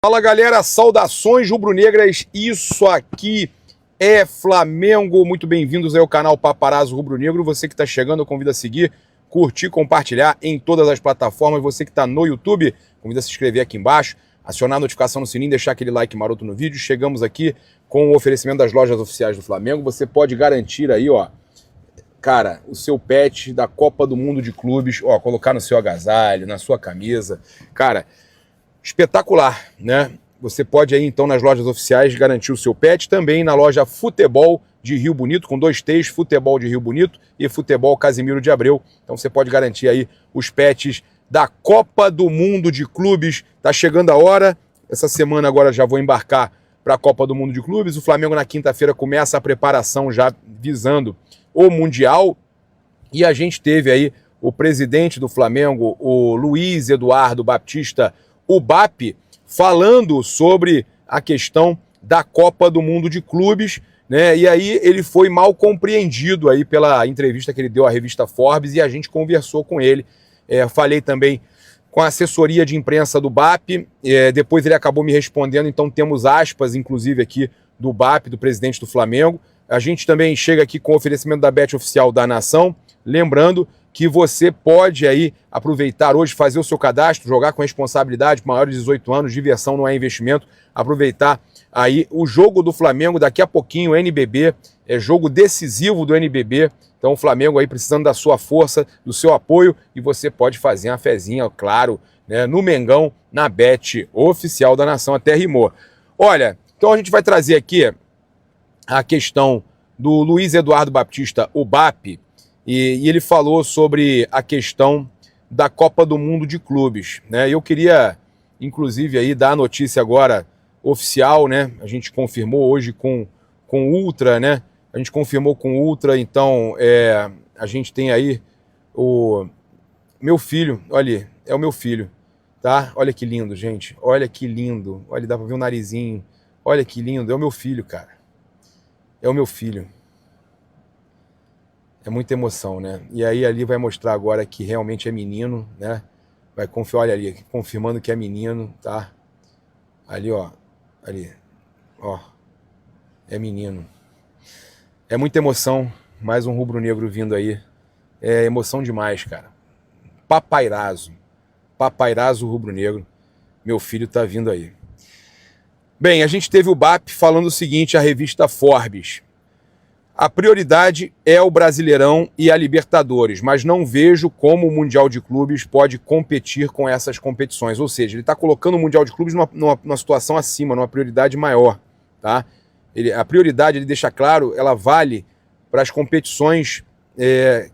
Fala galera, saudações rubro-negras, isso aqui é Flamengo, muito bem-vindos aí ao canal Paparazzo Rubro-Negro. Você que está chegando, eu convido a seguir, curtir, compartilhar em todas as plataformas. Você que está no YouTube, convido a se inscrever aqui embaixo, acionar a notificação no sininho, deixar aquele like maroto no vídeo. Chegamos aqui com o oferecimento das lojas oficiais do Flamengo. Você pode garantir aí, ó, cara, o seu pet da Copa do Mundo de Clubes, ó, colocar no seu agasalho, na sua camisa, cara, espetacular, né? Você pode aí então nas lojas oficiais garantir o seu pet, também na loja Futebol de Rio Bonito, com 2 T's, Futebol de Rio Bonito e Futebol Casimiro de Abreu. Então você pode garantir aí os pets da Copa do Mundo de Clubes. Tá chegando a hora, essa semana agora já vou embarcar para a Copa do Mundo de Clubes. O Flamengo na quinta-feira começa a preparação já visando o Mundial, e a gente teve aí o presidente do Flamengo, o Luiz Eduardo Baptista, o BAP, falando sobre a questão da Copa do Mundo de Clubes, né? E aí ele foi mal compreendido aí pela entrevista que ele deu à revista Forbes, e a gente conversou com ele. Falei também com a assessoria de imprensa do BAP, depois ele acabou me respondendo, então temos aspas, inclusive, aqui do BAP, do presidente do Flamengo. A gente também chega aqui com o oferecimento da Bet Oficial da Nação, lembrando que você pode aí aproveitar hoje, fazer o seu cadastro, jogar com responsabilidade, maiores de 18 anos, diversão não é investimento, aproveitar aí o jogo do Flamengo, daqui a pouquinho, NBB, é jogo decisivo do NBB, então o Flamengo aí precisando da sua força, do seu apoio, e você pode fazer uma fezinha, claro, né, no Mengão, na Bet Oficial da Nação, até rimou. Olha, então a gente vai trazer aqui a questão do Luiz Eduardo Baptista, o BAP, e ele falou sobre a questão da Copa do Mundo de Clubes, né? Eu queria, inclusive, aí dar a notícia agora oficial, né? A gente confirmou hoje com o Ultra, né? A gente confirmou com o Ultra, então a gente tem aí o meu filho, olha, é o meu filho, tá? Olha que lindo, gente, olha que lindo, olha, dá pra ver o narizinho, olha que lindo, é o meu filho, cara, é o meu filho. É muita emoção, né? E aí ali vai mostrar agora que realmente é menino, né? Vai confiar, olha ali, confirmando que é menino, tá? Ali, ó. Ali. Ó. É menino. É muita emoção. Mais um rubro-negro vindo aí. É emoção demais, cara. Paparazzo. Paparazzo rubro-negro. Meu filho tá vindo aí. Bem, a gente teve o BAP falando o seguinte, a revista Forbes. A prioridade é o Brasileirão e a Libertadores, mas não vejo como o Mundial de Clubes pode competir com essas competições. Ou seja, ele está colocando o Mundial de Clubes numa situação acima, numa prioridade maior. Tá? A prioridade, ele deixa claro, ela vale para as competições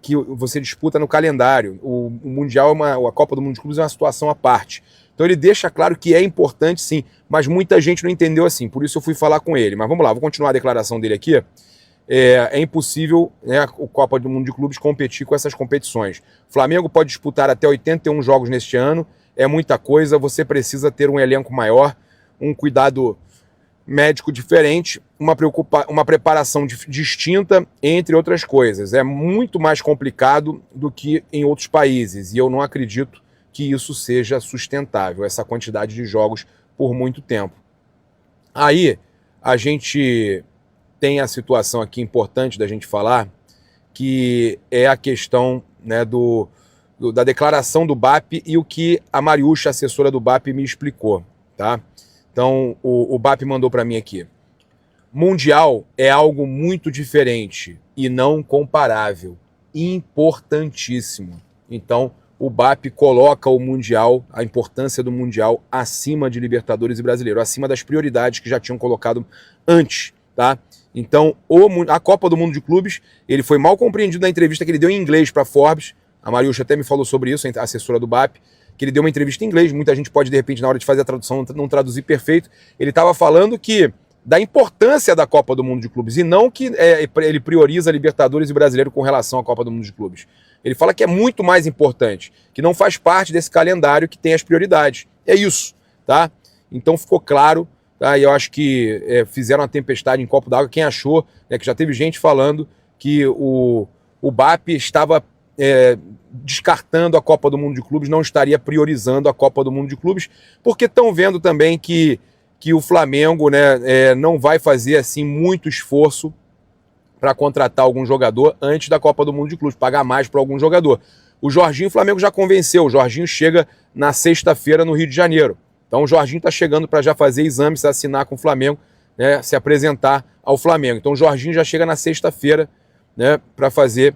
que você disputa no calendário. O Mundial, a Copa do Mundo de Clubes é uma situação à parte. Então ele deixa claro que é importante sim, mas muita gente não entendeu assim, por isso eu fui falar com ele. Mas vamos lá, vou continuar a declaração dele aqui. É impossível, né, o Copa do Mundo de Clubes competir com essas competições. O Flamengo pode disputar até 81 jogos neste ano, é muita coisa, você precisa ter um elenco maior, um cuidado médico diferente, uma preparação distinta, entre outras coisas. É muito mais complicado do que em outros países, e eu não acredito que isso seja sustentável, essa quantidade de jogos por muito tempo. Aí, a gente tem a situação aqui importante da gente falar, que é a questão, né, da declaração do BAP e o que a Mariúcha, assessora do BAP, me explicou. Tá? Então, o BAP mandou para mim aqui. Mundial é algo muito diferente e não comparável. Importantíssimo. Então, o BAP coloca o Mundial, a importância do Mundial, acima de Libertadores e Brasileiro, acima das prioridades que já tinham colocado antes. Tá? Então, a Copa do Mundo de Clubes, ele foi mal compreendido na entrevista que ele deu em inglês para Forbes. A Mariúcha até me falou sobre isso, a assessora do BAP, que ele deu uma entrevista em inglês. Muita gente pode, de repente, na hora de fazer a tradução, não traduzir perfeito. Ele estava falando que da importância da Copa do Mundo de Clubes e não que ele prioriza Libertadores e Brasileiro com relação à Copa do Mundo de Clubes. Ele fala que é muito mais importante, que não faz parte desse calendário que tem as prioridades. É isso, tá? Então ficou claro. Tá, e eu acho que fizeram uma tempestade em copo d'água. Quem achou, que já teve gente falando que o BAP estava descartando a Copa do Mundo de Clubes, não estaria priorizando a Copa do Mundo de Clubes, porque estão vendo também que o Flamengo, né, não vai fazer assim muito esforço para contratar algum jogador antes da Copa do Mundo de Clubes, pagar mais para algum jogador. O Jorginho, o Flamengo já convenceu, o Jorginho chega na sexta-feira no Rio de Janeiro. Então o Jorginho está chegando para já fazer exames, assinar com o Flamengo, né, se apresentar ao Flamengo. Então o Jorginho já chega na sexta-feira, né, para fazer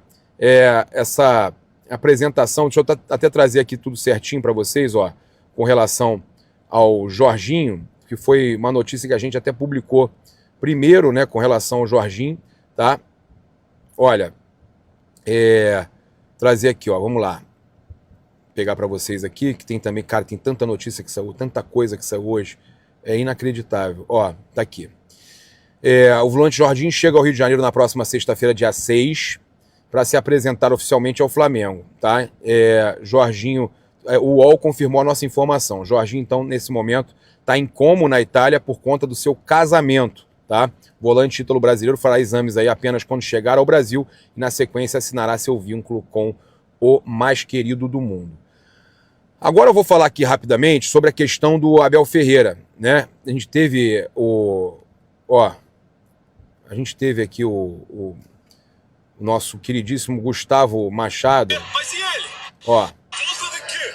essa apresentação. Deixa eu até trazer aqui tudo certinho para vocês, ó, com relação ao Jorginho, que foi uma notícia que a gente até publicou primeiro, né, com relação ao Jorginho, tá? Olha, trazer aqui, ó, vamos lá. Pegar para vocês aqui, que tem também, cara, tem tanta notícia que saiu, tanta coisa que saiu hoje, é inacreditável. Ó, tá aqui. O volante Jorginho chega ao Rio de Janeiro na próxima sexta-feira, dia 6, para se apresentar oficialmente ao Flamengo, tá? Jorginho, o UOL confirmou a nossa informação. Jorginho, então, nesse momento, está em Como, na Itália, por conta do seu casamento, tá? O volante título brasileiro fará exames aí apenas quando chegar ao Brasil e, na sequência, assinará seu vínculo com o mais querido do mundo. Agora eu vou falar aqui rapidamente sobre a questão do Abel Ferreira, né? A gente teve aqui o nosso queridíssimo Gustavo Machado. Mas e ele? Ó. Volta daqui!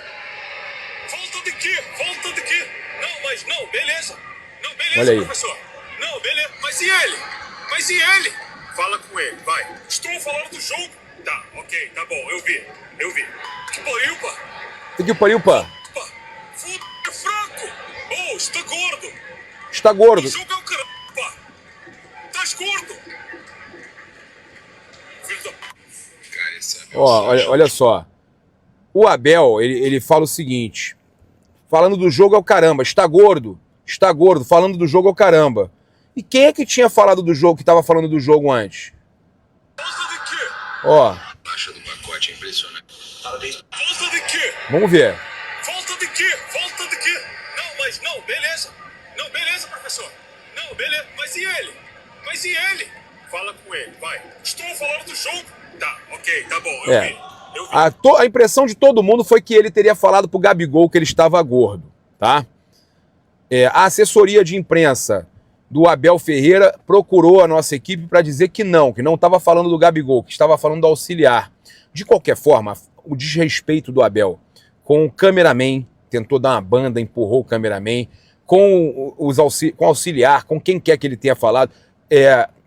Volta daqui! Volta daqui! Não, mas não, beleza. Não, beleza, olha aí, professor. Não, beleza. Mas e ele? Mas e ele? Fala com ele, vai. Estou falando do jogo. Tá, ok, tá bom, eu vi. Que pariu, pá. Que pariu, pá. Foda é fraco. Oh, está gordo. Está gordo. O jogo é o caramba, pá. Estás gordo. Filho da... Cara, esse Abel... Ó, olha só. O Abel, ele fala o seguinte, falando do jogo é o caramba, está gordo, falando do jogo é o caramba. E quem é que tinha falado do jogo, que estava falando do jogo antes? Volta daqui. Ó. Baixa do pacote é impressionante. Volta daqui. Vamos ver. Volta daqui. Não, mas não, beleza. Não, beleza, professor. Não, beleza. Mas e ele? Mas e ele? Fala com ele, vai. Estou falando do jogo. Tá, ok, tá bom, eu vi. A impressão de todo mundo foi que ele teria falado pro Gabigol que ele estava gordo, tá? A assessoria de imprensa do Abel Ferreira procurou a nossa equipe para dizer que não estava falando do Gabigol, que estava falando do auxiliar. De qualquer forma, o desrespeito do Abel com o cameraman, tentou dar uma banda, empurrou o cameraman, com o auxiliar, com quem quer que ele tenha falado,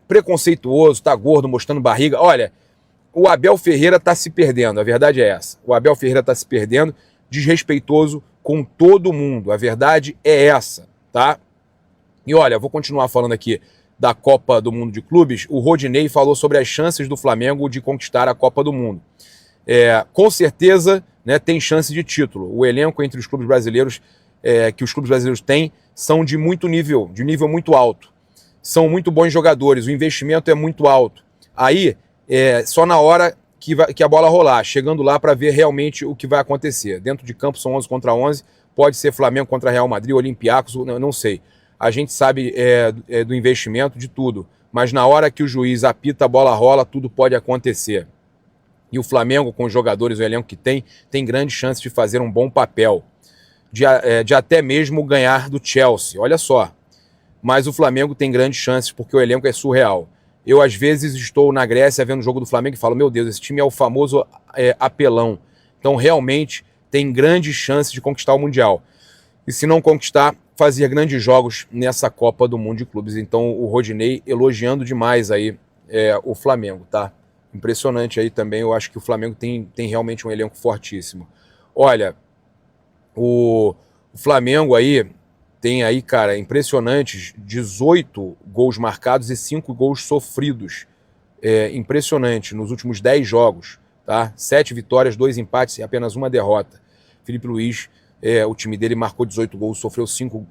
preconceituoso, tá gordo, mostrando barriga. Olha, o Abel Ferreira está se perdendo, a verdade é essa. O Abel Ferreira está se perdendo, desrespeitoso com todo mundo. A verdade é essa, tá? E olha, vou continuar falando aqui da Copa do Mundo de Clubes. O Rodinei falou sobre as chances do Flamengo de conquistar a Copa do Mundo. Com certeza, né, tem chance de título. O elenco entre os clubes brasileiros, que os clubes brasileiros têm, são de muito nível, de nível muito alto. São muito bons jogadores, o investimento é muito alto. Aí, só na hora que a bola rolar, chegando lá para ver realmente o que vai acontecer. Dentro de campo são 11 contra 11, pode ser Flamengo contra Real Madrid, Olympiacos, não sei. A gente sabe do investimento, de tudo. Mas na hora que o juiz apita, a bola rola, tudo pode acontecer. E o Flamengo, com os jogadores, o elenco que tem grande chance de fazer um bom papel. De até mesmo ganhar do Chelsea. Olha só. Mas o Flamengo tem grandes chances porque o elenco é surreal. Eu, às vezes, estou na Grécia vendo o jogo do Flamengo e falo, meu Deus, esse time é o famoso apelão. Então, realmente, tem grandes chances de conquistar o Mundial. E se não conquistar, fazer grandes jogos nessa Copa do Mundo de Clubes. Então, o Rodinei elogiando demais aí o Flamengo, tá? Impressionante aí também, eu acho que o Flamengo tem realmente um elenco fortíssimo. Olha, o Flamengo aí tem aí, cara, impressionantes, 18 gols marcados e 5 gols sofridos. Impressionante, nos últimos 10 jogos, tá? 7 vitórias, 2 empates e apenas 1 derrota. Felipe Luiz, o time dele marcou 18 gols, sofreu 5.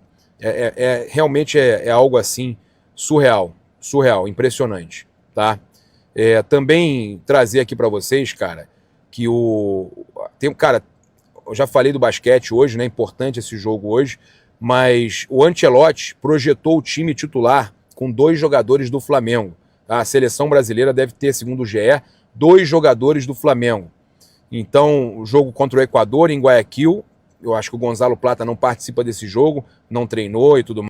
Realmente é algo assim surreal, impressionante, tá? Também trazer aqui para vocês, cara, que cara, eu já falei do basquete hoje, né? Importante esse jogo hoje, mas o Ancelotti projetou o time titular com 2 jogadores do Flamengo. Tá? A seleção brasileira deve ter, segundo o GE, 2 jogadores do Flamengo. Então, o jogo contra o Equador em Guayaquil, eu acho que o Gonzalo Plata não participa desse jogo, não treinou e tudo mais.